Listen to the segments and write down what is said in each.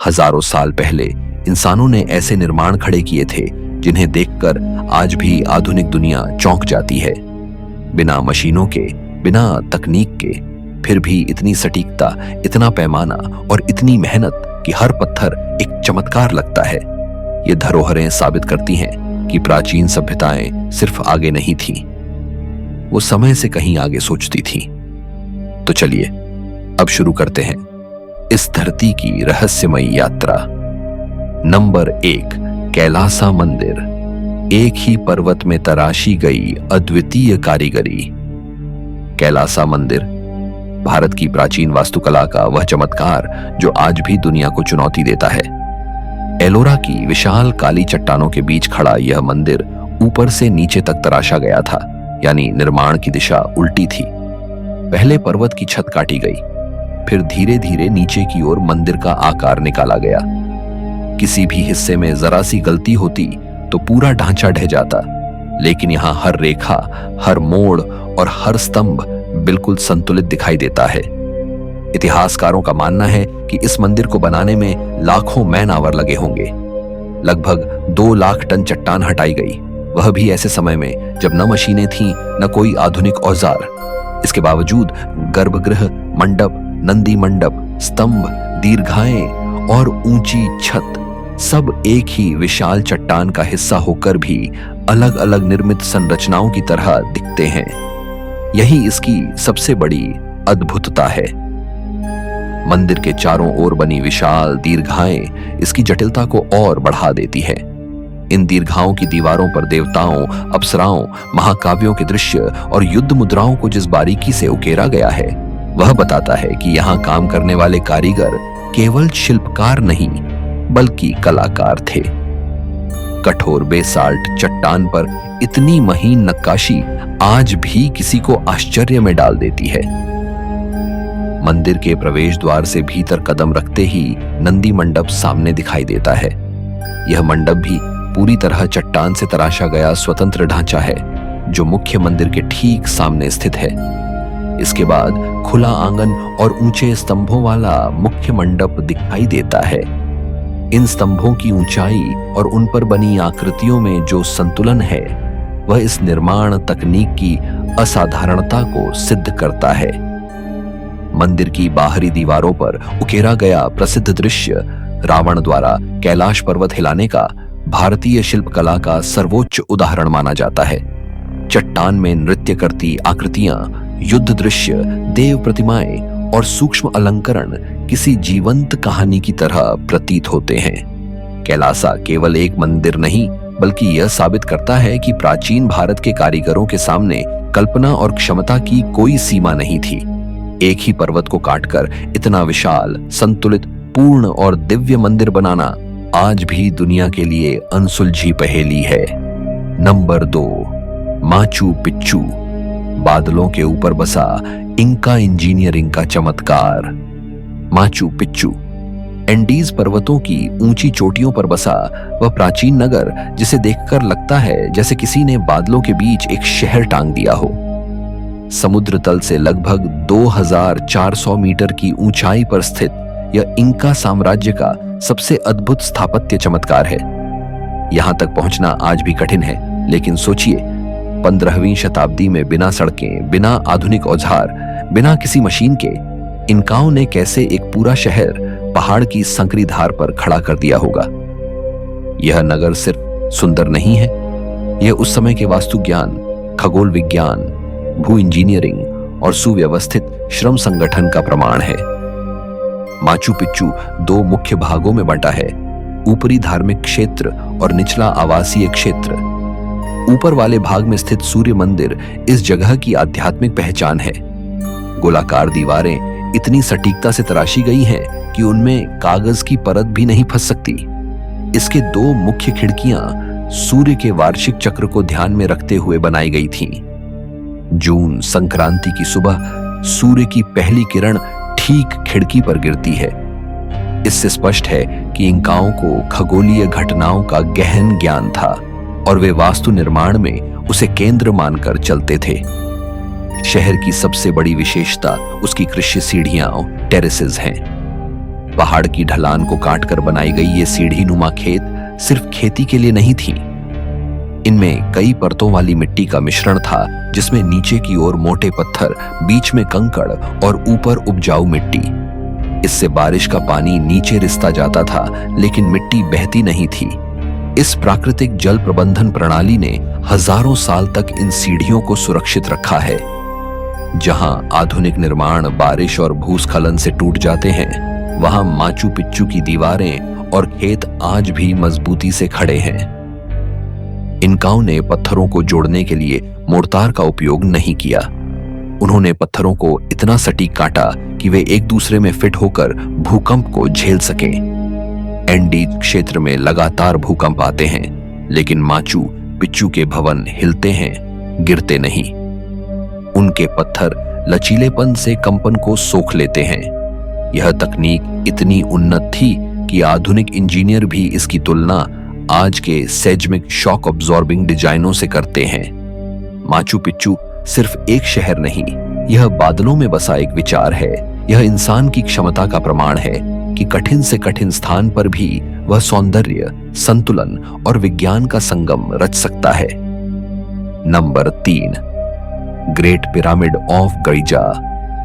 हजारों साल पहले इंसानों ने ऐसे निर्माण खड़े किए थे जिन्हें देखकर आज भी आधुनिक दुनिया चौंक जाती है। बिना मशीनों के, बिना तकनीक के, फिर भी इतनी सटीकता, इतना पैमाना और इतनी मेहनत कि हर पत्थर एक चमत्कार लगता है। ये धरोहरें साबित करती हैं कि प्राचीन सभ्यताएं सिर्फ आगे नहीं थीं, वो समय से कहीं आगे सोचती थीं। तो चलिए अब शुरू करते हैं इस धरती की रहस्यमयी यात्रा। नंबर 1, कैलासा मंदिर। एक ही पर्वत में तराशी गई अद्वितीय कारीगरी। कैलासा मंदिर भारत की प्राचीन वास्तुकला का वह चमत्कार जो आज भी दुनिया को चुनौती देता है। एलोरा की विशाल काली चट्टानों के बीच खड़ा यह मंदिर ऊपर से नीचे तक तराशा गया था, यानी निर्माण की दिशा उल्टी थी। पहले पर्वत की छत काटी गई, फिर धीरे धीरे नीचे की ओर मंदिर का आकार निकाला गया। किसी भी हिस्से में जरा सी गलती होती तो पूरा ढांचा ढह जाता, लेकिन यहाँ हर रेखा, हर मोड़ और हर स्तंभ बिल्कुल संतुलित दिखाई देता है। इतिहासकारों का मानना है कि इस मंदिर को बनाने में लाखों मैन आवर लगे होंगे। लगभग 2 लाख टन चट्टान हटाई गई, वह भी ऐसे समय में जब न मशीनें थीं न कोई आधुनिक औजार। इसके बावजूद गर्भगृह, मंडप, नंदी मंडप, स्तंभ, दीर्घाएं और ऊंची छत सब एक ही विशाल चट्टान का हिस्सा होकर भी अलग अलग निर्मित संरचनाओं की तरह दिखते हैं। यही इसकी सबसे बड़ी अद्भुतता है। मंदिर के चारों ओर बनी विशाल दीर्घाएं इसकी जटिलता को और बढ़ा देती है। इन दीर्घाओं की दीवारों पर देवताओं, अप्सराओं, महाकाव्यों के दृश्य और युद्ध मुद्राओं को जिस बारीकी से उकेरा गया है, वह बताता है कि यहाँ काम करने वाले कारीगर केवल शिल्पकार नहीं बल्कि कलाकार थे। कठोर बेसाल्ट चट्टान पर इतनी महीन नक्काशी आज भी किसी को आश्चर्य में डाल देती है। मंदिर के प्रवेश द्वार से भीतर कदम रखते ही नंदी मंडप सामने दिखाई देता है। यह मंडप भी पूरी तरह चट्टान से तराशा गया स्वतंत्र ढांचा है जो मुख्य मंदिर के ठीक सामने स्थित है। इसके बाद खुला आंगन और ऊंचे स्तंभों वाला मुख्य मंडप दिखाई देता है। इन स्तंभों की ऊंचाई और उन पर बनी आकृतियों में जो संतुलन है, वह इस निर्माण तकनीक की असाधारणता को सिद्ध करता है। मंदिर की बाहरी दीवारों पर उकेरा गया प्रसिद्ध दृश्य रावण द्वारा कैलाश पर्वत हिलाने का भारतीय शिल्पकला का सर्वोच्च उदाहरण माना जाता है। चट्टान में नृत्य करती आकृतियां, युद्ध दृश्य, देव प्रतिमाएं और सूक्ष्म अलंकरण किसी जीवंत कहानी की तरह प्रतीत होते हैं। कैलासा केवल एक मंदिर नहीं बल्कि यह साबित करता है कि प्राचीन भारत के कारीगरों के सामने कल्पना और क्षमता की कोई सीमा नहीं थी। एक ही पर्वत को काटकर इतना विशाल, संतुलित, पूर्ण और दिव्य मंदिर बनाना आज भी दुनिया के लिए अनसुलझी पहेली है। Number 2, Machu Picchu. बादलों के ऊपर बसा इंका इंजीनियरिंग का चमत्कार। माचू पिच्चू एंडीज पर्वतों की ऊंची चोटियों पर बसा वह प्राचीन नगर जिसे देखकर लगता है जैसे किसी ने बादलों के बीच एक शहर टांग दिया हो। समुद्र तल से लगभग 2400 मीटर की ऊंचाई पर स्थित यह इंका साम्राज्य का सबसे अद्भुत स्थापत्य चमत्कार है। यहां तक पहुंचना आज भी कठिन है, लेकिन सोचिए 15वीं शताब्दी में बिना सड़कें, बिना आधुनिक औजार, बिना किसी मशीन के इनकाओं ने कैसे एक पूरा शहर पहाड़ की संकरी धार पर खड़ा कर दिया होगा। यह नगर सिर्फ सुंदर नहीं है, यह उस समय के वास्तु ज्ञान, खगोल विज्ञान, भू इंजीनियरिंग और सुव्यवस्थित श्रम संगठन का प्रमाण है। माचू पिच्चू 2 मुख्य भागों में बंटा है, ऊपरी धार्मिक क्षेत्र और निचला आवासीय क्षेत्र। ऊपर वाले भाग में स्थित सूर्य मंदिर इस जगह की आध्यात्मिक पहचान है। गोलाकार दीवारें इतनी सटीकता से तराशी गई हैं कि उनमें कागज की परत भी नहीं फंस सकती। इसके 2 मुख्य खिड़कियां सूर्य के वार्षिक चक्र को ध्यान में रखते हुए बनाई गई थीं। जून संक्रांति की सुबह सूर्य की पहली किरण ठीक खिड़की पर गिरती है। इससे स्पष्ट है कि इंकाओं को खगोलीय घटनाओं का गहन ज्ञान था और वे वास्तु निर्माण में उसे केंद्र मानकर चलते थे। शहर की सबसे बड़ी विशेषता उसकी कृषि सीढ़ियां, टेरेसेस हैं। पहाड़ की ढलान को काटकर बनाई गई ये सीढ़ी नुमा खेत सिर्फ खेती के लिए नहीं थी। इनमें कई परतों वाली मिट्टी का मिश्रण था, जिसमें नीचे की ओर मोटे पत्थर, बीच में कंकड़ और ऊपर उपजाऊ मिट्टी। इससे बारिश का पानी नीचे रिसता जाता था, लेकिन मिट्टी बहती नहीं थी। इस प्राकृतिक जल प्रबंधन प्रणाली ने हजारों साल तक इन सीढ़ियों को सुरक्षित रखा है। जहां आधुनिक निर्माण बारिश और भूस्खलन से टूट जाते हैं, वहां माचू पिच्चू की दीवारें और खेत आज भी मजबूती से खड़े हैं। इनकाओं ने पत्थरों को जोड़ने के लिए मोर्टार का उपयोग नहीं किया। उन्होंने पत्थरों को इतना सटीक काटा कि वे एक दूसरे में फिट होकर भूकंप को झेल सकें। एंडीज क्षेत्र में लगातार भूकंप आते हैं, लेकिन माचू पिच्चू के भवन हिलते हैं, गिरते नहीं। उनके पत्थर लचीलेपन से कंपन को सोख लेते हैं। यह तकनीक इतनी उन्नत थी कि आधुनिक इंजीनियर भी इसकी तुलना आज के सेज्मिक शॉक अब्सॉर्बिंग डिजाइनों से करते हैं। माचू पिच्चू सिर्फ एक शहर नहीं, यह बादलों में बसा एक विचार है। यह इंसान की क्षमता का प्रमाण है कि कठिन से कठिन स्थान पर भी वह सौंदर्य, संतुलन और विज्ञान का संगम रच सकता है। नंबर 3, ग्रेट पिरामिड ऑफ गिजा,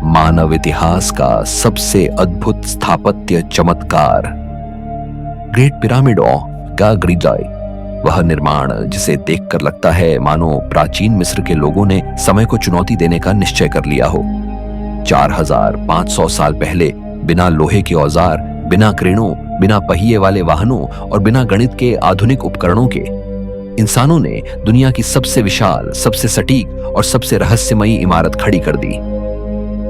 मानव इतिहास का सबसे अद्भुत स्थापत्य चमत्कार। ग्रेट पिरामिड ऑफ गिजा वह निर्माण जिसे देखकर लगता है मानो प्राचीन मिस्र के लोगों ने समय को चुनौती देने का निश्चय कर लिया हो। 4500 साल पहले बिना लोहे के औजार, बिना क्रेनों, बिना पहिए वाले वाहनों और बिना गणित के आधुनिक उपकरणों के इंसानों ने दुनिया की सबसे विशाल, सबसे सटीक और सबसे रहस्यमयी इमारत खड़ी कर दी।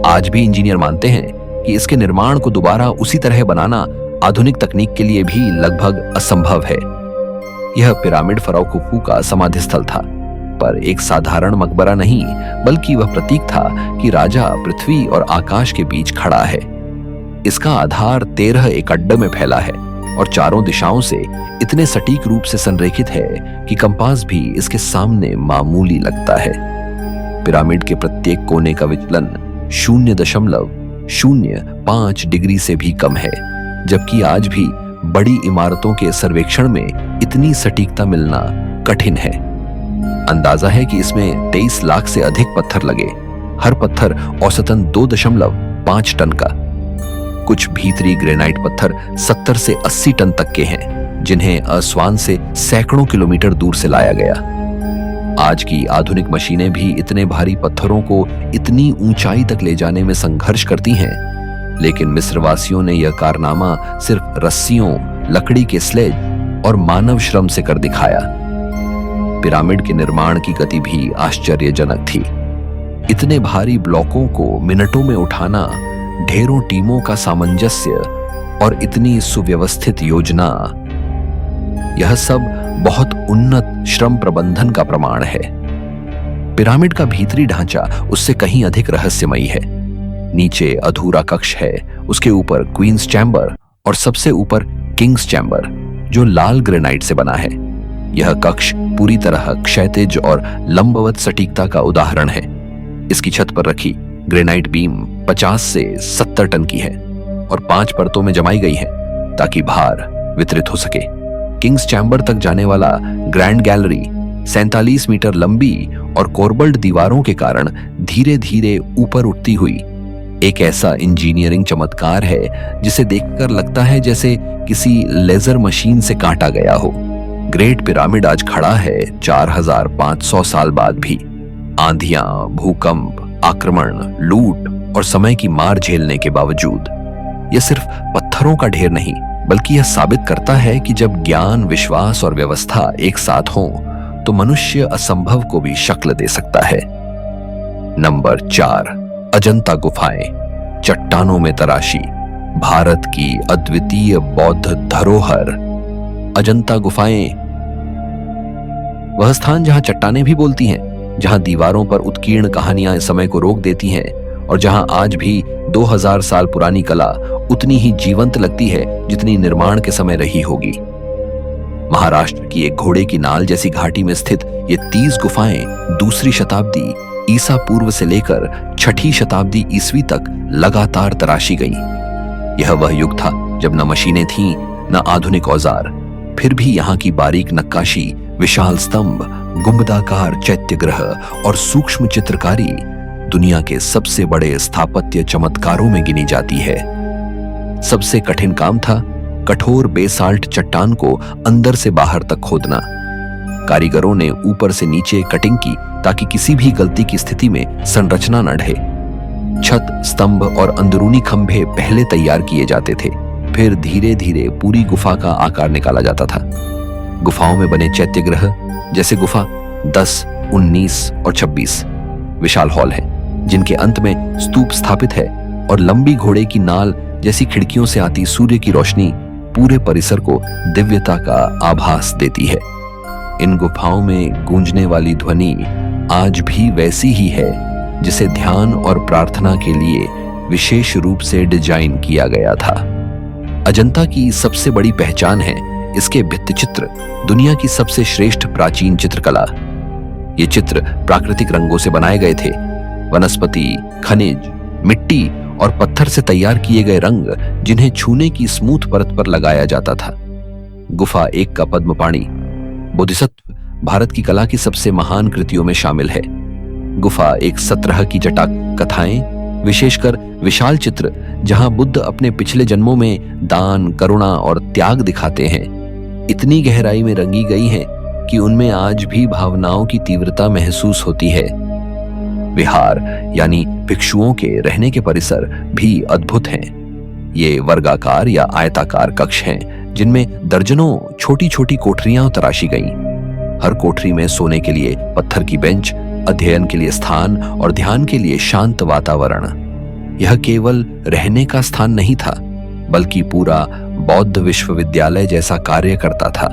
आज भी इंजीनियर मानते हैं कि इसके निर्माण को दोबारा उसी तरह बनाना आधुनिक तकनीक के लिए भी लगभग असंभव है। यह पिरामिड फराओ खुफू का समाधि स्थल था, पर एक साधारण मकबरा नहीं, बल्कि वह प्रतीक था कि राजा पृथ्वी और आकाश के बीच खड़ा है। इसका आधार 13 एकड़ में फैला है और चारों दिशाओं से इतने सटीक रूप से संरेखित है कि कंपास भी इसके सामने मामूली लगता है। पिरामिड के प्रत्येक कोने का विचलन 0.05 डिग्री से भी कम है, जबकि आज भी बड़ी इमारतों के सर्वेक्षण में इतनी सटीकता मिलना कठिन है। अंदाजा है कि इसमें 23 लाख से अधिक पत्थर लगे, हर पत्थर औसतन 2.5 टन का। कुछ भीतरी ग्रेनाइट पत्थर 70 से 80 टन तक के हैं, जिन्हें असवान से सैकड़ों किलोमीटर दूर से लाया गया। आज की आधुनिक मशीनें भी इतने भारी पत्थरों को इतनी ऊंचाई तक ले जाने में संघर्ष करती हैं, लेकिन मिस्रवासियों ने यह कारनामा सिर्फ रस्सियों, लकड़ी के स्लेज और मानव श्रम से कर दिखाया। पिरामिड के निर्माण की गति भी आश्चर्यजनक थी। इतने भारी ब्लॉकों को मिनटों में उठाना, ढेरों टीमों का सामंजस्य और इतनी सुव्यवस्थित योजना, यह सब बहुत उन्नत श्रम प्रबंधन का प्रमाण है। पिरामिड का भीतरी ढांचा उससे कहीं अधिक रहस्यमयी है। नीचे अधूरा कक्ष है, उसके ऊपर क्वींस चैम्बर और सबसे ऊपर किंग्स चैम्बर, जो लाल ग्रेनाइट से बना है। यह कक्ष पूरी तरह क्षैतिज और लंबवत सटीकता का उदाहरण है। इसकी छत पर रखी ग्रेनाइट बीम 50 से 70 टन की है और 5 परतों में जमाई गई है ताकि भार वितरित हो सके। किंग्स चैम्बर तक जाने वाला ग्रैंड गैलरी 47 मीटर लंबी और कोरबल्ड दीवारों के कारण धीरे धीरे ऊपर उठती हुई एक ऐसा इंजीनियरिंग चमत्कार है जिसे देखकर लगता है जैसे किसी लेजर मशीन से काटा गया हो। ग्रेट पिरामिड आज खड़ा है 4500 साल बाद भी। आंधियां, भूकंप, आक्रमण, लूट और समय की मार झेलने के बावजूद यह सिर्फ पत्थरों का ढेर नहीं, बल्कि यह साबित करता है कि जब ज्ञान, विश्वास और व्यवस्था एक साथ हों तो मनुष्य असंभव को भी शक्ल दे सकता है। नंबर 4, अजंता गुफाएं, चट्टानों में तराशी, भारत की अद्वितीय बौद्ध धरोहर। अजंता गुफाएं वह स्थान जहां चट्टानें भी बोलती हैं, जहां दीवारों पर उत्कीर्ण कहानियां समय को रोक देती हैं और जहां आज भी 2000 साल पुरानी कला उतनी ही जीवंत लगती है जितनी निर्माण के समय रही होगी। महाराष्ट्र की एक घोड़े की नाल जैसी घाटी में स्थित ये 30 गुफाएं 2री शताब्दी ईसा पूर्व से लेकर 6ठी शताब्दी ईसवी तक लगातार तराशी गईं। यह वह युग था जब न मशीनें थीं न आधुनिक औजार, फिर भी यहाँ की बारीक नक्काशी, विशाल स्तंभ, गुंबदाकार चैत्यगृह और सूक्ष्म चित्रकारी दुनिया के सबसे बड़े स्थापत्य चमत्कारों में गिनी जाती है। सबसे कठिन काम था कठोर बेसाल्ट चट्टान को अंदर से बाहर तक खोदना। कारीगरों ने ऊपर से नीचे कटिंग की ताकि किसी भी गलती की स्थिति में संरचना न ढहे। छत, स्तंभ और अंदरूनी खंभे पहले तैयार किए जाते थे, फिर धीरे धीरे पूरी गुफा का आकार निकाला जाता था। गुफाओं में बने चैत्यगृह जैसे गुफा 10, 19 और 26 विशाल हॉल हैं, जिनके अंत में स्तूप स्थापित है और लंबी घोड़े की नाल जैसी खिड़कियों से आती सूर्य की रोशनी पूरे परिसर को दिव्यता का आभास देती है। इन गुफाओं में गूंजने वाली ध्वनि आज भी वैसी ही है जिसे ध्यान और प्रार्थना के लिए विशेष रूप से डिजाइन किया गया था। अजंता की सबसे बड़ी पहचान है इसके भित्तिचित्र, दुनिया की सबसे श्रेष्ठ प्राचीन चित्रकला। ये चित्र प्राकृतिक रंगों से बनाए गए थे। वनस्पति, खनिज, मिट्टी और पत्थर से तैयार किए गए रंग जिन्हें छूने की स्मूथ परत पर लगाया जाता था। गुफा 1 का पद्मपाणि बोधिसत्व भारत की कला की सबसे महान कृतियों में शामिल है। गुफा 1 17 की जटा कथाएं, विशेषकर विशाल चित्र जहां बुद्ध अपने पिछले जन्मों में दान, करुणा और त्याग दिखाते हैं, इतनी गहराई में रंगी गई हैं कि उनमें आज भी भावनाओं की तीव्रता महसूस होती है। विहार यानी भिक्षुओं के रहने के परिसर भी अद्भुत हैं। ये वर्गाकार या आयताकार कक्ष हैं जिनमें दर्जनों छोटी छोटी कोठरियां तराशी गईं। हर कोठरी में सोने के लिए पत्थर की बेंच, अध्ययन के लिए स्थान और ध्यान के लिए शांत वातावरण। यह केवल रहने का स्थान नहीं था, बल्कि पूरा बौद्ध विश्वविद्यालय जैसा कार्य करता था।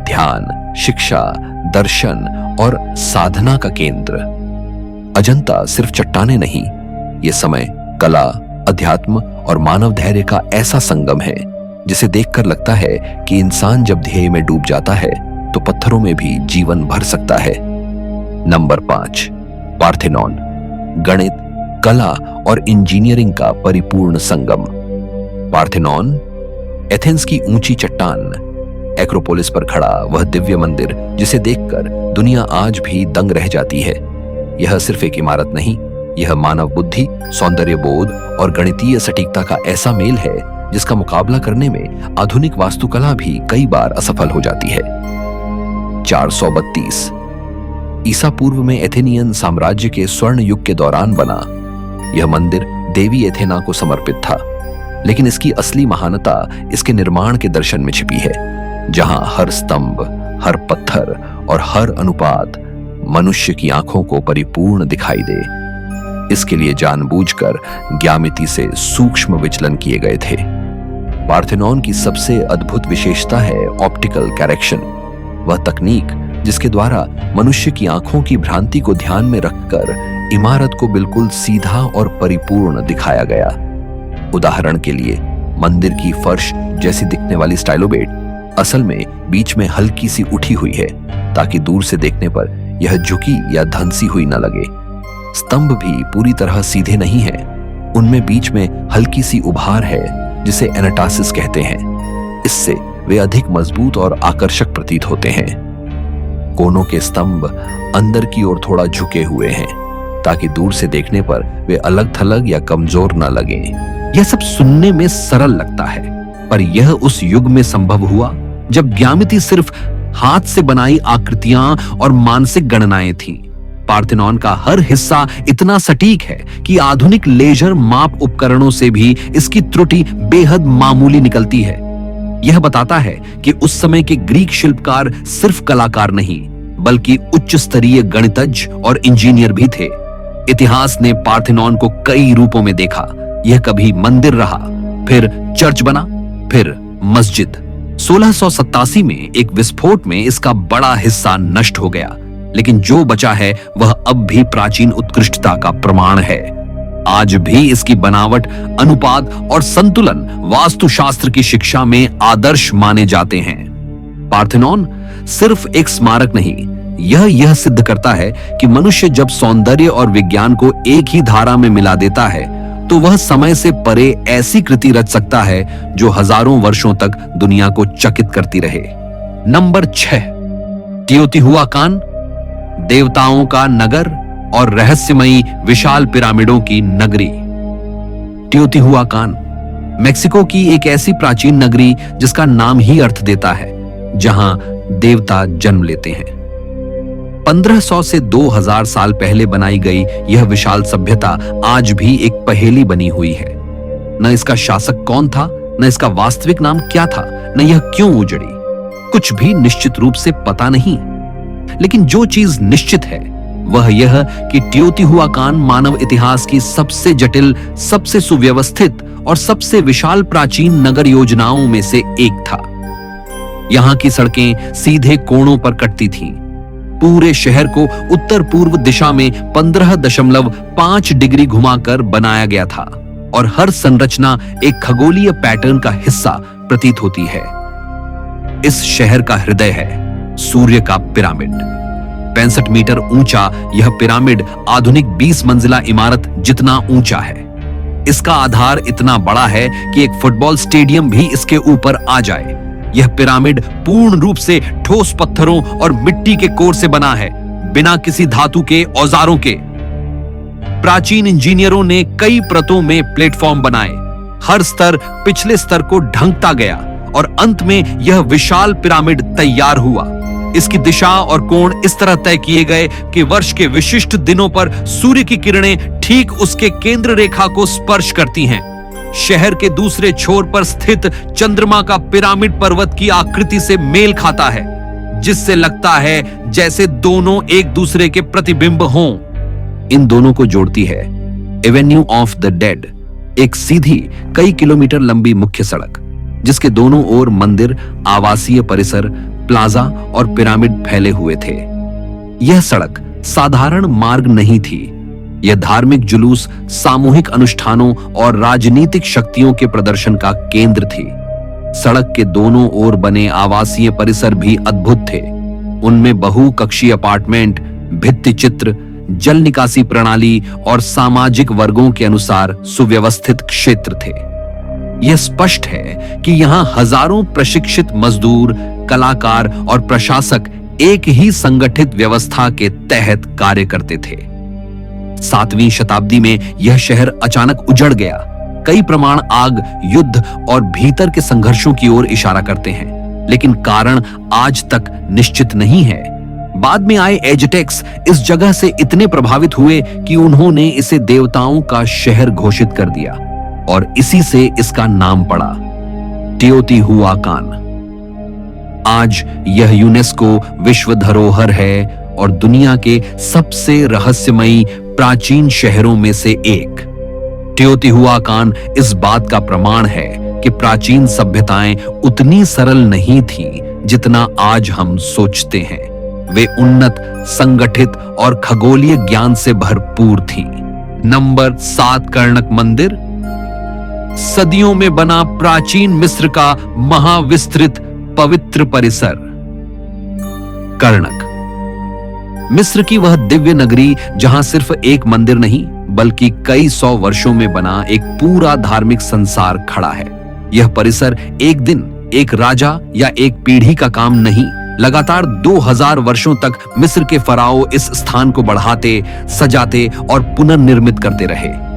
ध्यान, शिक्षा, दर्शन और साधना का केंद्र। अजंता सिर्फ चट्टाने नहीं, ये समय, कला, अध्यात्म और मानव धैर्य का ऐसा संगम है जिसे देखकर लगता है कि इंसान जब ध्येय में डूब जाता है तो पत्थरों में भी जीवन भर सकता है। नंबर 5, पार्थेनॉन, गणित, कला और इंजीनियरिंग का परिपूर्ण संगम। पार्थेनॉन, एथेंस की ऊंची चट्टान, एक्रोपोलिस पर खड़ा वह दिव्य मंदिर जिसे देखकर दुनिया आज भी दंग रह जाती है। यह सिर्फ एक इमारत नहीं, यह मानव बुद्धि, सौंदर्य बोध और गणितीय सटीकता का ऐसा मेल है जिसका मुकाबला करने में आधुनिक वास्तुकला भी कई बार असफल हो जाती है। 432 ईसा पूर्व में एथेनियन साम्राज्य के स्वर्ण युग के दौरान बना। यह मंदिर देवी एथेना को समर्पित था, लेकिन इसकी असली महानता इसके निर्माण के दर्शन में छिपी है, जहां हर स्तंभ, हर पत्थर और हर अनुपात मनुष्य की आंखों को परिपूर्ण दिखाई दे। इसके लिए जानबूझकर ज्यामिति से सूक्ष्म विचलन किए गए थे। पार्थेनॉन की सबसे अद्भुत विशेषता है ऑप्टिकल करेक्शन, वह तकनीक जिसके द्वारा मनुष्य की आंखों की भ्रांति को ध्यान में रखकर इमारत को बिल्कुल सीधा और परिपूर्ण दिखाया गया। उदाहरण के लिए, मंदिर की फर्श जैसी दिखने वाली स्टाइलोबेट असल में बीच में हल्की सी उठी हुई है, ताकि दूर से देखने पर यह झुकी या धंसी हुई न लगे। स्तंभ भी पूरी तरह सीधे नहीं हैं, उनमें बीच में हल्की सी उभार है जिसे एनाटासिस कहते हैं। इससे वे अधिक मजबूत और आकर्षक प्रतीत होते हैं। कोनों के स्तंभ अंदर की ओर थोड़ा झुके हुए हैं, ताकि दूर से देखने पर वे अलग थलग या कमजोर न लगें। यह सब सुनने में सरल लगता है, पर यह उस युग में संभव हुआ जब ज्यामिति सिर्फ हाथ से बनाई आकृतियां और मानसिक गणनाएं थीं। पार्थेनॉन का हर हिस्सा इतना सटीक है कि आधुनिक लेजर माप उपकरणों से भी इसकी त्रुटि बेहद मामूली निकलती है। यह बताता है कि उस समय के ग्रीक शिल्पकार सिर्फ कलाकार नहीं, बल्कि उच्च स्तरीय गणितज्ञ और इंजीनियर भी थे। इतिहास ने पार्थेनॉन को कई रूपों में देखा। यह कभी मंदिर रहा, फिर चर्च बना, फिर मस्जिद। 1687 में एक विस्फोट में इसका बड़ा हिस्सा नष्ट हो गया, लेकिन जो बचा है वह अब भी प्राचीन उत्कृष्टता का प्रमाण है। आज भी इसकी बनावट, अनुपात और संतुलन वास्तुशास्त्र की शिक्षा में आदर्श माने जाते हैं। पार्थेनॉन सिर्फ एक स्मारक नहीं, यह सिद्ध करता है कि मनुष्य जब सौंदर्य और विज्ञान को एक ही धारा में मिला देता है, तो वह समय से परे ऐसी कृति रच सकता है जो हजारों वर्षों तक दुनिया को चकित करती रहे। नंबर 6, टियोतिहुआकान, देवताओं का नगर और रहस्यमयी विशाल पिरामिडों की नगरी। टियोतिहुआकान मेक्सिको की एक ऐसी प्राचीन नगरी जिसका नाम ही अर्थ देता है, जहां देवता जन्म लेते हैं। 1500 से 2000 साल पहले बनाई गई यह विशाल सभ्यता आज भी एक पहेली बनी हुई है। न इसका शासक कौन था, न इसका वास्तविक नाम क्या था, न यह क्यों उजड़ी, कुछ भी निश्चित रूप से पता नहीं। लेकिन जो चीज निश्चित है वह यह कि टियोतिहुआकान मानव इतिहास की सबसे जटिल, सबसे सुव्यवस्थित और सबसे विशाल प्राचीन नगर योजनाओं में से एक था। यहां की सड़कें सीधे कोणों पर कटती थीं। पूरे शहर को उत्तर पूर्व दिशा में 15.5 डिग्री घुमाकर बनाया गया था और हर संरचना एक खगोलीय पैटर्न का हिस्सा प्रतीत होती है। इस शहर का हृदय है सूर्य का पिरामिड। 65 मीटर ऊंचा यह पिरामिड आधुनिक 20 मंजिला इमारत जितना ऊंचा है। इसका आधार इतना बड़ा है कि एक फुटबॉल स्टेडियम भी इसके ऊपर आ जाए। यह पिरामिड पूर्ण रूप से ठोस पत्थरों और मिट्टी के कोर से बना है, बिना किसी धातु के औजारों के। प्राचीन इंजीनियरों ने कई परतों में प्लेटफॉर्म बनाए। हर स्तर पिछले स्तर को ढंकता गया और अंत में यह विशाल पिरामिड तैयार हुआ। इसकी दिशा और कोण इस तरह तय किए गए कि वर्ष के विशिष्ट दिनों पर सूर्य की किरणें ठीक उसके केंद्र रेखा को स्पर्श करती हैं। शहर के दूसरे छोर पर स्थित चंद्रमा का पिरामिड पर्वत की आकृति से मेल खाता है, जिससे लगता है जैसे दोनों एक दूसरे के प्रतिबिंब हों। इन दोनों को जोड़ती है एवेन्यू ऑफ द डेड, एक सीधी कई किलोमीटर लंबी मुख्य सड़क, जिसके दोनों ओर मंदिर, आवासीय परिसर, प्लाजा और पिरामिड फैले हुए थे। यह सड़क साधारण मार्ग नहीं थी। यह धार्मिक जुलूस, सामूहिक अनुष्ठानों और राजनीतिक शक्तियों के प्रदर्शन का केंद्र थी। सड़क के दोनों ओर बने आवासीय परिसर भी अद्भुत थे। उनमें बहुकक्षीय अपार्टमेंट, भित्ति चित्र, जल निकासी प्रणाली और सामाजिक वर्गों के अनुसार सुव्यवस्थित क्षेत्र थे। यह स्पष्ट है कि यहां हजारों प्रशिक्षित मजदूर, कलाकार और प्रशासक एक ही संगठित व्यवस्था के तहत कार्य करते थे। 7वीं शताब्दी में यह शहर अचानक उजड़ गया। कई प्रमाण आग, युद्ध और भीतर के संघर्षों की ओर इशारा करते हैं, लेकिन कारण आज तक निश्चित नहीं है। बाद में आए एज़टेक्स इस जगह से इतने प्रभावित हुए कि उन्होंने इसे देवताओं का शहर घोषित कर दिया और इसी से इसका नाम पड़ा, टियोतिहुआकान। आज यह यूनेस्को विश्व धरोहर है और दुनिया के सबसे रहस्यमयी प्राचीन शहरों में से एक। टियोतिहुआकान इस बात का प्रमाण है कि प्राचीन सभ्यताएं उतनी सरल नहीं थीं जितना आज हम सोचते हैं। वे उन्नत, संगठित और खगोलीय ज्ञान से भरपूर थीं। नंबर 7, कर्णक मंदिर। सदियों में बना प्राचीन मिस्र का महाविस्तृत पवित्र परिसर। कर्णक मिस्र की वह दिव्य नगरी जहां सिर्फ एक मंदिर नहीं बल्कि कई 100 वर्षों में बना एक पूरा धार्मिक संसार खड़ा है। यह परिसर एक दिन, एक राजा या एक पीढ़ी का काम नहीं, लगातार 2000 वर्षों तक मिस्र के फराओ इस स्थान को बढ़ाते, सजाते और पुनर्निर्मित करते रहे।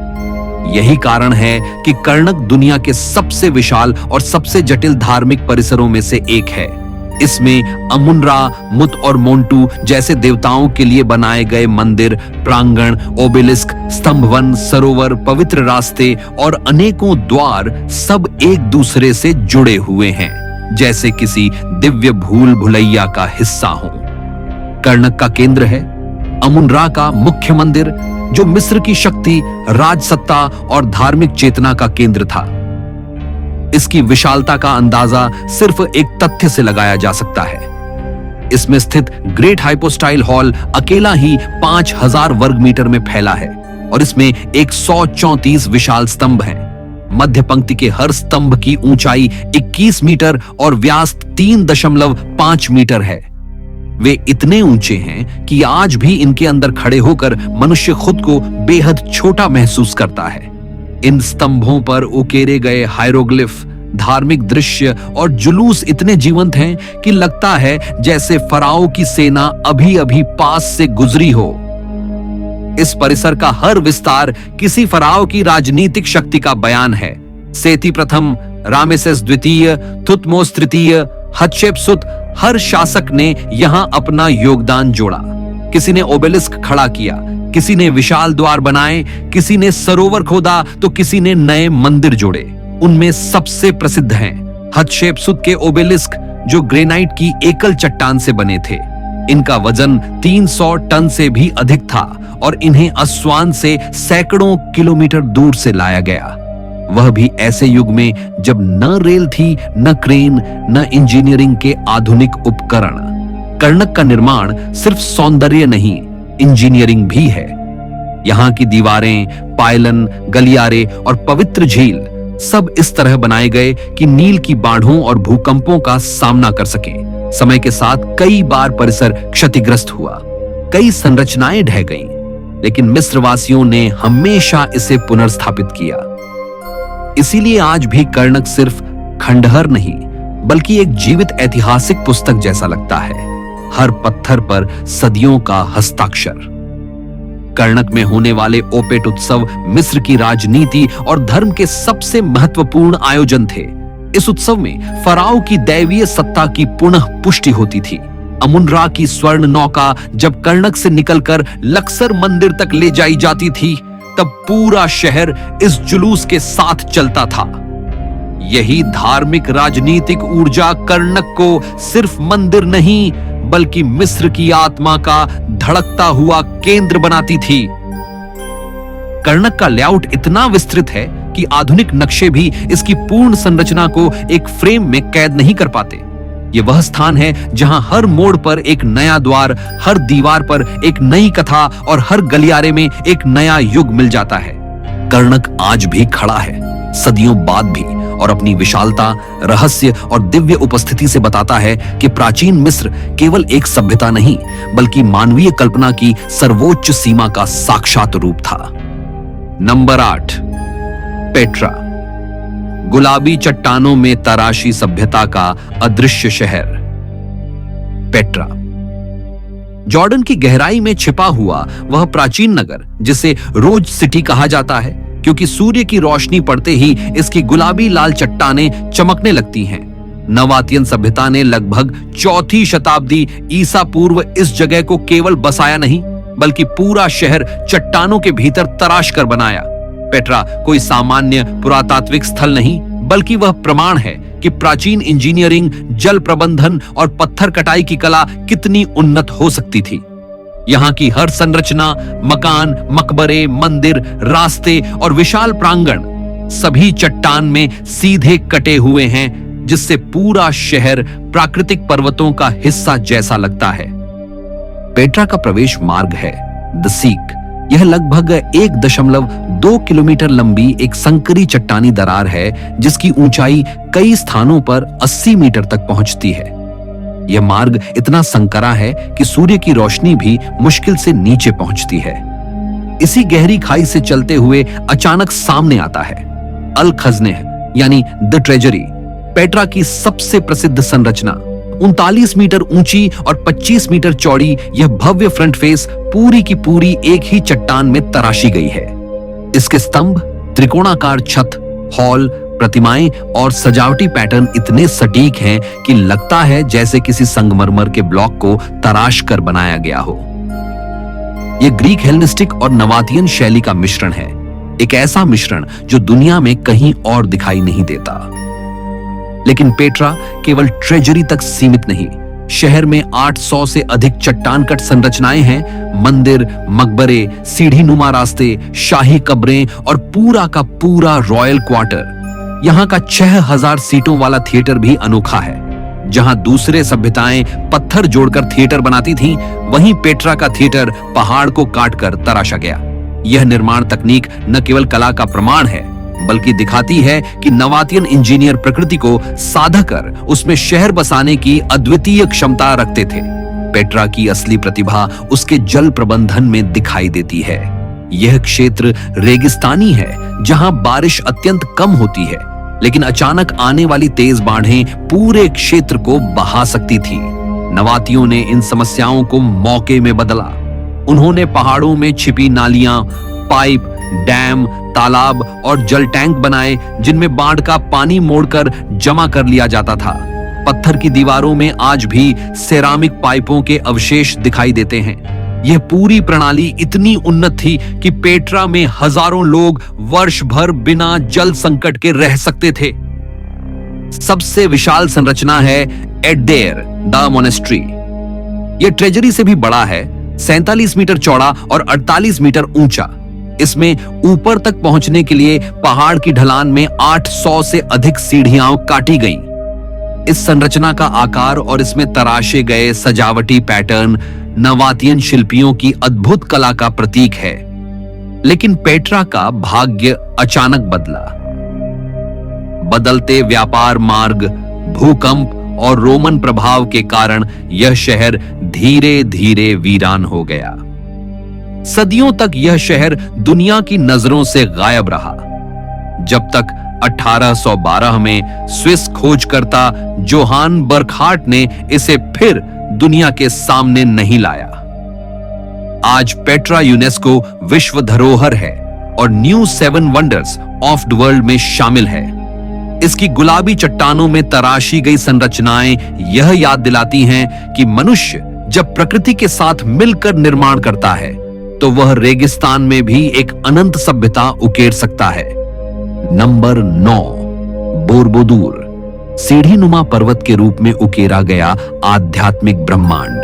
यही कारण है कि कर्णक दुनिया के सबसे विशाल और सबसे जटिल धार्मिक परिसरों में से एक है। इसमें अमुन-रा, मुत और मोंटू जैसे देवताओं के लिए बनाए गए मंदिर, प्रांगण, ओबेलिस्क, स्तंभवन, सरोवर, पवित्र रास्ते और अनेकों द्वार सब एक दूसरे से जुड़े हुए हैं, जैसे किसी दिव्य भूल भुलैया का हिस्सा हो। कर्णक का केंद्र है अमुन-रा का मुख्य मंदिर, जो मिस्र की शक्ति, राजसत्ता और धार्मिक चेतना का केंद्र था। इसकी विशालता का अंदाजा सिर्फ एक तथ्य से लगाया जा सकता है। इसमें स्थित ग्रेट हाइपोस्टाइल हॉल अकेला ही 5000 वर्ग मीटर में फैला है और इसमें 134 विशाल स्तंभ हैं। मध्य पंक्ति के हर स्तंभ की ऊंचाई 21 मीटर और व्यास 3.5 मीटर है। वे इतने ऊंचे हैं कि आज भी इनके अंदर खड़े होकर मनुष्य खुद को बेहद छोटा महसूस करता है। इन स्तंभों पर उकेरे गए हायरोग्लिफ, धार्मिक दृश्य और जुलूस इतने जीवंत हैं कि लगता है जैसे फराओ की सेना अभी अभी पास से गुजरी हो। इस परिसर का हर विस्तार किसी फराओ की राजनीतिक शक्ति का बयान है। सेती प्रथम, रामेसेस द्वितीय, थुतमोस तृतीय, हतशेपसुत, हर शासक ने यहां अपना योगदान जोड़ा। किसी ने ओबेलिस्क खड़ा किया, किसी ने विशाल द्वार बनाए, किसी ने सरोवर खोदा तो किसी ने नए मंदिर जोड़े। उनमें सबसे प्रसिद्ध हैं हतशेपसुत के ओबेलिस्क, जो ग्रेनाइट की एकल चट्टान से बने थे। इनका वजन 300 टन से भी अधिक था और इन्हें अस्वान से सैकड़ों किलोमीटर दूर से लाया गया, वह भी ऐसे युग में जब न रेल थी, न क्रेन, न इंजीनियरिंग के आधुनिक उपकरण। कर्णक का निर्माण सिर्फ सौंदर्य नहीं, इंजीनियरिंग भी है। यहां की दीवारें, पायलन, गलियारे और पवित्र झील सब इस तरह बनाए गए कि नील की बाढ़ों और भूकंपों का सामना कर सके। समय के साथ कई बार परिसर क्षतिग्रस्त हुआ, कई संरचनाएं ढह गईं, लेकिन मिस्र वासियों ने हमेशा इसे पुनर्स्थापित किया। इसीलिए आज भी कर्णक सिर्फ खंडहर नहीं, बल्कि एक जीवित ऐतिहासिक पुस्तक जैसा लगता है। हर पत्थर पर सदियों का हस्ताक्षर। कर्णक में होने वाले ओपेट उत्सव मिस्र की राजनीति और धर्म के सबसे महत्वपूर्ण आयोजन थे। इस उत्सव में फराओ की दैवीय सत्ता की पुनः पुष्टि होती थी। अमुनरा की स्वर्ण नौका जब कर्णक से निकलकर लक्सर मंदिर तक ले जाई जाती थी, तब पूरा शहर इस जुलूस के साथ चलता था। यही धार्मिक राजनीतिक ऊर्जा कर्णक को सिर्फ मंदिर नहीं, बल्कि मिस्र की आत्मा का धड़कता हुआ केंद्र बनाती थी। कर्णक का लेआउट इतना विस्तृत है कि आधुनिक नक्शे भी इसकी पूर्ण संरचना को एक फ्रेम में कैद नहीं कर पाते। यह वह स्थान है जहां हर मोड़ पर एक नया द्वार, हर दीवार पर एक नई कथा और हर गलियारे में एक नया युग मिल जाता है। कर्णक आज भी खड़ा है, सदियों बाद भी, और अपनी विशालता, रहस्य और दिव्य उपस्थिति से बताता है कि प्राचीन मिस्र केवल एक सभ्यता नहीं, बल्कि मानवीय कल्पना की सर्वोच्च सीमा का साक्षात रूप था। Number 8, Petra. गुलाबी चट्टानों में तराशी सभ्यता का अदृश्य शहर। पेट्रा जॉर्डन की गहराई में छिपा हुआ वह प्राचीन नगर, जिसे रोज सिटी कहा जाता है, क्योंकि सूर्य की रोशनी पड़ते ही इसकी गुलाबी लाल चट्टानें चमकने लगती हैं। नवातियन सभ्यता ने लगभग 4वीं शताब्दी ईसा पूर्व इस जगह को केवल बसाया नहीं, बल्कि पूरा शहर चट्टानों के भीतर तराश कर बनाया। पेट्रा कोई सामान्य पुरातात्विक स्थल नहीं, बल्कि वह प्रमाण है कि प्राचीन इंजीनियरिंग, जल प्रबंधन और पत्थर कटाई की कला कितनी उन्नत हो सकती थी। यहाँ की हर संरचना, मकान, मकबरे, मंदिर, रास्ते और विशाल प्रांगण सभी चट्टान में सीधे कटे हुए हैं, जिससे पूरा शहर प्राकृतिक पर्वतों का हिस्सा जैसा लगता है। पेट्रा का प्रवेश मार्ग है द सीक। यह लगभग 1.2 किलोमीटर लंबी एक संकरी चट्टानी दरार है, जिसकी ऊंचाई कई स्थानों पर 80 मीटर तक पहुंचती है। यह मार्ग इतना संकरा है कि सूर्य की रोशनी भी मुश्किल से नीचे पहुंचती है। इसी गहरी खाई से चलते हुए अचानक सामने आता है अल खजनेह, यानी द ट्रेजरी, पेट्रा की सबसे प्रसिद्ध संरचना। 39 मीटर ऊंची और 25 मीटर चौड़ी यह भव्य फ्रंट फेस पूरी की पूरी एक ही चट्टान में तराशी गई है। इसके स्तंभ, त्रिकोणाकार छत, हॉल, प्रतिमाएं और सजावटी पैटर्न इतने सटीक हैं कि लगता है जैसे किसी संगमरमर के ब्लॉक को तराश कर बनाया गया हो। यह ग्रीक हेलेनिस्टिक और नवातियन शैली का मिश्रण है, एक ऐसा मिश्रण जो दुनिया में कहीं और दिखाई नहीं देता। लेकिन पेट्रा केवल ट्रेजरी तक सीमित नहीं। शहर में 800 से अधिक चट्टान कट संरचनाएं हैं। मंदिर, मकबरे, सीढ़ी नुमा रास्ते, शाही कब्रें और पूरा का पूरा रॉयल क्वार्टर। यहाँ का 6000 सीटों वाला थिएटर भी अनोखा है। जहां दूसरे सभ्यताएं पत्थर जोड़कर थिएटर बनाती थीं, वहीं पेट्रा का थिएटर पहाड़ को काटकर तराशा गया। यह निर्माण तकनीक न केवल कला का प्रमाण है, बल्कि दिखाती है कि नवातियन इंजीनियर प्रकृति को साधा कर उसमें शहर बसाने की अद्वितीय क्षमता रखते थे। पेट्रा की असली प्रतिभा उसके जल प्रबंधन में दिखाई देती है। यह क्षेत्र रेगिस्तानी है, जहां बारिश अत्यंत कम होती है, लेकिन अचानक आने वाली तेज बाढ़ें पूरे क्षेत्र को बहा सकती थी। नवातियों ने इन समस्याओं को मौके में बदला। उन्होंने पहाड़ों में छिपी नालियां, पाइप, डैम, तालाब और जल टैंक बनाए, जिनमें बाढ़ का पानी मोड़कर जमा कर लिया जाता था। पत्थर की दीवारों में आज भी सेरामिक पाइपों के अवशेष दिखाई देते हैं। यह पूरी प्रणाली इतनी उन्नत थी कि पेट्रा में हजारों लोग वर्ष भर बिना जल संकट के रह सकते थे। सबसे विशाल संरचना है एडेर द मोनेस्ट्री। यह ट्रेजरी से भी बड़ा है, 47 मीटर चौड़ा और 48 मीटर ऊंचा। इसमें ऊपर तक पहुंचने के लिए पहाड़ की ढलान में 800 से अधिक सीढ़ियां काटी गईं। इस संरचना का आकार और इसमें तराशे गए सजावटी पैटर्न नवातियन शिल्पियों की अद्भुत कला का प्रतीक है। लेकिन पेट्रा का भाग्य अचानक बदला। बदलते व्यापार मार्ग, भूकंप और रोमन प्रभाव के कारण यह शहर धीरे धीरे वीरान हो गया। सदियों तक यह शहर दुनिया की नजरों से गायब रहा, जब तक 1812 में स्विस खोजकर्ता जोहान बर्कहार्ट ने इसे फिर दुनिया के सामने नहीं लाया। आज पेट्रा यूनेस्को विश्व धरोहर है और new 7 wonders of the world में शामिल है। इसकी गुलाबी चट्टानों में तराशी गई संरचनाएं यह याद दिलाती हैं कि मनुष्य जब प्रकृति के साथ मिलकर निर्माण करता है तो वह रेगिस्तान में भी एक अनंत सभ्यता उकेर सकता है। नंबर 9, बोरबोदूर, सीढ़ी नुमा पर्वत के रूप में उकेरा गया आध्यात्मिक ब्रह्मांड।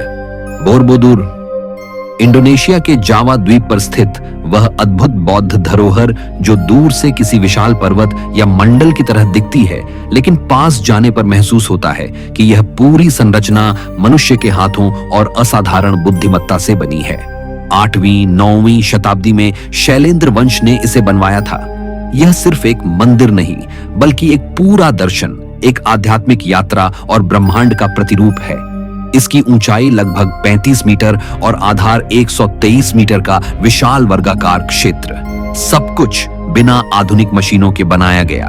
बोरबोदूर इंडोनेशिया के जावा द्वीप पर स्थित वह अद्भुत बौद्ध धरोहर जो दूर से किसी विशाल पर्वत या मंडल की तरह दिखती है, लेकिन पास जाने पर महसूस होता है कि यह पूरी संरचना मनुष्य के हाथों और असाधारण बुद्धिमत्ता से बनी है। 8वीं 9वीं शताब्दी में शैलेंद्र वंश ने इसे बनवाया था। यह सिर्फ एक मंदिर नहीं, बल्कि एक पूरा दर्शन, एक आध्यात्मिक यात्रा और ब्रह्मांड का प्रतिरूप है। इसकी ऊंचाई लगभग 35 मीटर और आधार 123 मीटर का विशाल वर्गाकार क्षेत्र, सब कुछ बिना आधुनिक मशीनों के बनाया गया।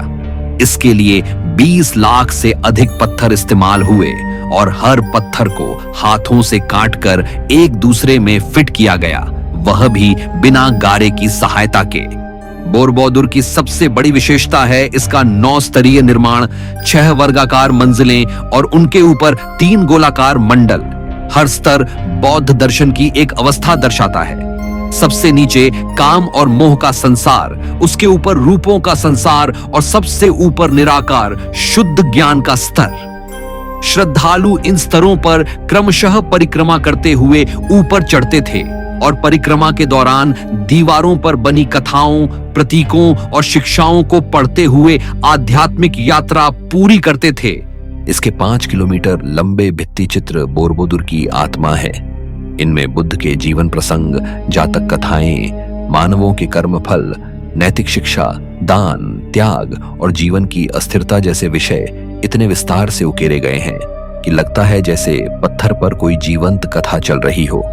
इसके लिए 20 लाख से अधिक पत्थर इस्तेमाल हुए और हर पत्थर को हाथों से काटकर एक दूसरे में फिट किया गया, वह भी बिना गारे की सहायता के। बोरबोदूर की सबसे बड़ी विशेषता है इसका 9 स्तरीय निर्माण, 6 वर्गाकार मंजिलें और उनके ऊपर 3 गोलाकार मंडल। हर स्तर बौद्ध दर्शन की एक अवस्था दर्शाता है। सबसे नीचे काम और मोह का संसार, उसके ऊपर रूपों का संसार और सबसे ऊपर निराकार शुद्ध ज्ञान का स्तर। श्रद्धालु इन स्तरों पर क्रमशः परिक्रमा करते हुए ऊपर चढ़ते थे और परिक्रमा के दौरान दीवारों पर बनी कथाओं, प्रतीकों और शिक्षाओं को पढ़ते हुए आध्यात्मिक यात्रा पूरी करते थे। इसके 5 किलोमीटर लंबे भित्ति चित्र बोरबोदूर की आत्मा है। इनमें बुद्ध के जीवन प्रसंग, जातक कथाएं, मानवों के कर्मफल, नैतिक शिक्षा, दान, त्याग और जीवन की अस्थिरता जैसे विषय इतने विस्तार से उकेरे गए हैं कि लगता है जैसे पत्थर पर कोई जीवंत कथा चल रही हो।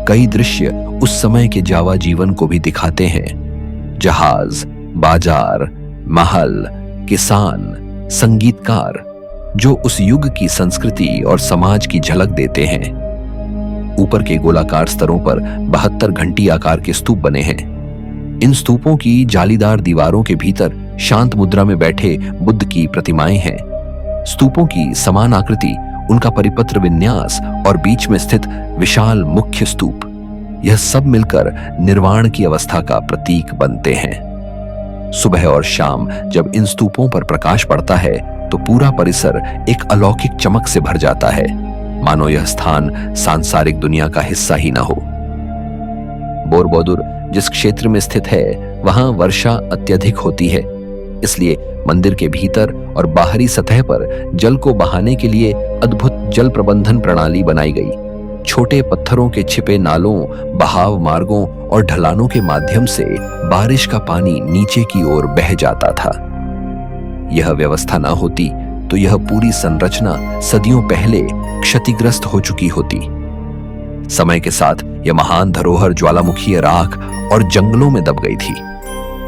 कई दृश्य उस समय के जावा जीवन को भी दिखाते हैं। जहाज, बाजार, महल, किसान, संगीतकार, जो उस युग की संस्कृति और समाज की झलक देते हैं। ऊपर के गोलाकार स्तरों पर 72 घंटी आकार के स्तूप बने हैं। इन स्तूपों की जालीदार दीवारों के भीतर शांत मुद्रा में बैठे बुद्ध की प्रतिमाएं हैं। स्तूपों की समान आकृति, उनका परिपत्र विन्यास और बीच में स्थित विशाल मुख्य स्तूप, यह सब मिलकर निर्वाण की अवस्था का प्रतीक बनते हैं। सुबह और शाम जब इन स्तूपों पर प्रकाश पड़ता है तो पूरा परिसर एक अलौकिक चमक से भर जाता है, मानो यह स्थान सांसारिक दुनिया का हिस्सा ही ना हो। बोरबोदूर जिस क्षेत्र में स्थित है वहां वर्षा अत्यधिक होती है, इसलिए मंदिर के भीतर और बाहरी सतह पर जल को बहाने के लिए अद्भुत जल प्रबंधन प्रणाली बनाई गई। छोटे पत्थरों के छिपे नालों, बहाव मार्गों और ढलानों के माध्यम से बारिश का पानी नीचे की ओर बह जाता था। यह व्यवस्था ना होती तो यह पूरी संरचना सदियों पहले क्षतिग्रस्त हो चुकी होती। समय के साथ यह महान धरोहर ज्वालामुखीय राख और जंगलों में दब गई थी।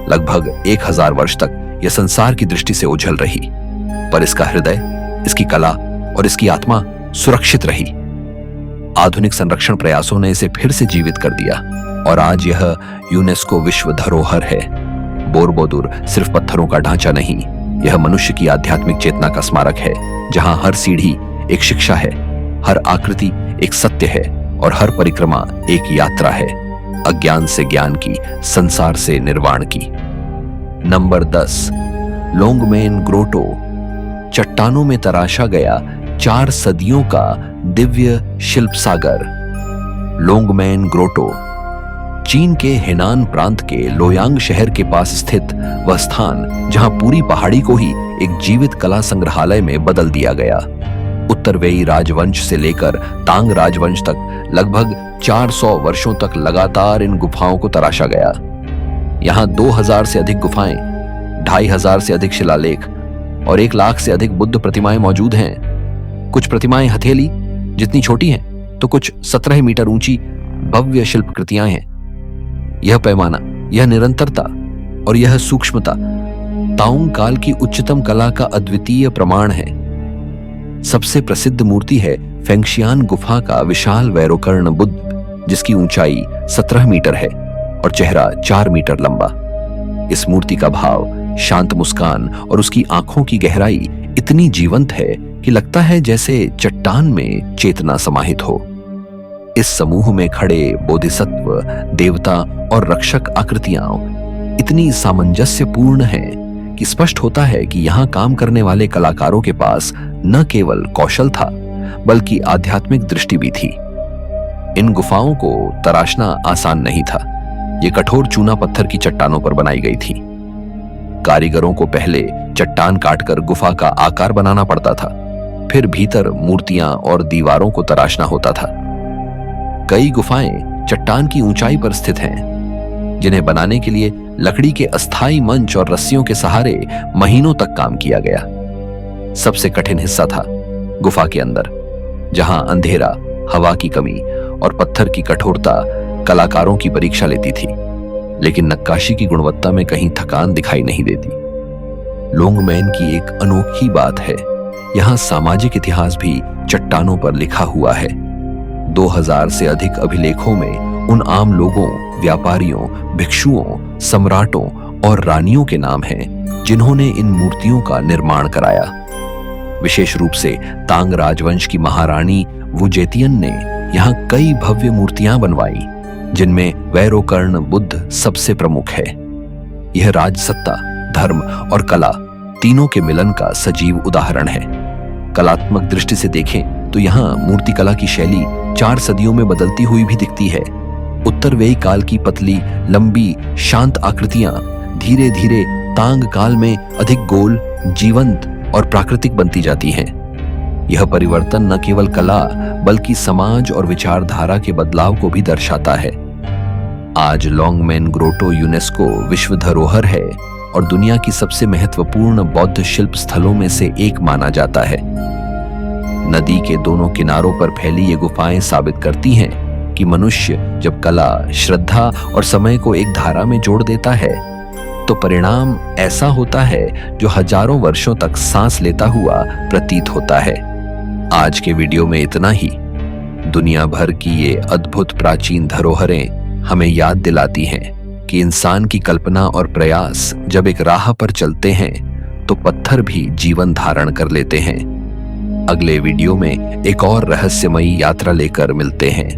लगभग 1000 वर्ष तक यह संसार की दृष्टि से ओझल रही, पर इसका हृदय, इसकी कला और इसकी आत्मा सुरक्षित रही। आधुनिक संरक्षण प्रयासों ने इसे फिर से जीवित कर दिया और आज यह यूनेस्को विश्व धरोहर है। बोरबोदुर सिर्फ पत्थरों का ढांचा नहीं, यह मनुष्य की आध्यात्मिक चेतना का स्मारक है, जहां हर सीढ़ी एक शिक्षा है, हर आकृति एक सत्य है और हर परिक्रमा एक यात्रा है, अज्ञान से ज्ञान की, संसार से निर्वाण की। Number 10, Longmen grotto. चट्टानों में तराशा गया 4 सदियों का दिव्य शिल्प सागर। लोंगमेन ग्रोटो चीन के हेनान प्रांत के लोयांग शहर के पास स्थित वह स्थान जहां पूरी पहाड़ी को ही एक जीवित कला संग्रहालय में बदल दिया गया। उत्तरवेई राजवंश से लेकर तांग राजवंश तक लगभग 400 वर्षों तक लगातार इन गुफाओं को तराशा गया। यहां 2000 से अधिक गुफाएं, 2500 से अधिक शिलालेख और 1 लाख से अधिक बुद्ध प्रतिमाएं मौजूद हैं। कुछ प्रतिमाएं हथेली जितनी छोटी हैं, तो कुछ 17 मीटर ऊंची भव्य शिल्प कृतियां हैं। यह पैमाना, यह निरंतरता और यह सूक्ष्मता ताउंग काल की उच्चतम कला का अद्वितीय प्रमाण है। सबसे प्रसिद्ध मूर्ति है फेंगशियान गुफा का विशाल वैरोकर्ण बुद्ध, जिसकी ऊंचाई 17 मीटर है और चेहरा 4 मीटर लंबा। इस मूर्ति का भाव, शांत मुस्कान और उसकी आंखों की गहराई इतनी जीवंत है कि लगता है जैसे चट्टान में चेतना समाहित हो। इस समूह में खड़े बोधिसत्व, देवता और रक्षक आकृतियां इतनी सामंजस्यपूर्ण हैं कि स्पष्ट होता है कि यहां काम करने वाले कलाकारों के पास न केवल कौशल था, बल्कि आध्यात्मिक दृष्टि भी थी। इन गुफाओं को तराशना आसान नहीं था। ये कठोर चूना पत्थर की चट्टानों पर बनाई गई थी। कारीगरों को पहले चट्टान काटकर गुफा का आकार बनाना पड़ता था, फिर भीतर मूर्तियां और दीवारों को तराशना होता था। कई गुफाएं चट्टान की ऊंचाई पर स्थित हैं, जिन्हें बनाने के लिए लकड़ी के अस्थायी मंच और रस्सियों के सहारे महीनों तक काम किया गया। सबसे कठिन हिस्सा था गुफा के अंदर, जहां अंधेरा, हवा की कमी और पत्थर की कठोरता कलाकारों की परीक्षा लेती थी, लेकिन नक्काशी की गुणवत्ता में कहीं थकान दिखाई नहीं देती। लोंगमेन की एक अनोखी बात है, यहां सामाजिक इतिहास भी चट्टानों पर लिखा हुआ है। 2000 से अधिक अभिलेखों में उन आम लोगों, व्यापारियों, भिक्षुओं, सम्राटों और रानियों के नाम हैं जिन्होंने इन मूर्तियों का निर्माण कराया। विशेष रूप से तांग राजवंश की महारानी वुजेतियन ने यहाँ कई भव्य मूर्तियां बनवाई, जिनमें वैरोकर्ण बुद्ध सबसे प्रमुख है। यह राजसत्ता, धर्म और कला तीनों के मिलन का सजीव उदाहरण है। कलात्मक दृष्टि से देखें तो यहाँ मूर्तिकला की शैली 4 सदियों में बदलती हुई भी दिखती है। उत्तरवेई काल की पतली, लंबी, शांत आकृतियां धीरे धीरे तांग काल में अधिक गोल, जीवंत और प्राकृतिक बनती जाती हैं। यह परिवर्तन न केवल कला बल्कि समाज और विचारधारा के बदलाव को भी दर्शाता है। आज लोंगमेन ग्रोटो यूनेस्को विश्व धरोहर है और दुनिया की सबसे महत्वपूर्ण बौद्ध शिल्प स्थलों में से एक माना जाता है। नदी के दोनों किनारों पर फैली ये गुफाएं साबित करती हैं कि मनुष्य जब कला, श्रद्धा और समय को एक धारा में जोड़ देता है, तो परिणाम ऐसा होता है जो हजारों वर्षों तक सांस लेता हुआ प्रतीत होता है। आज के वीडियो में इतना ही। दुनिया भर की ये अद्भुत प्राचीन धरोहरें हमें याद दिलाती हैं कि इंसान की कल्पना और प्रयास जब एक राह पर चलते हैं तो पत्थर भी जीवन धारण कर लेते हैं। अगले वीडियो में एक और रहस्यमयी यात्रा लेकर मिलते हैं।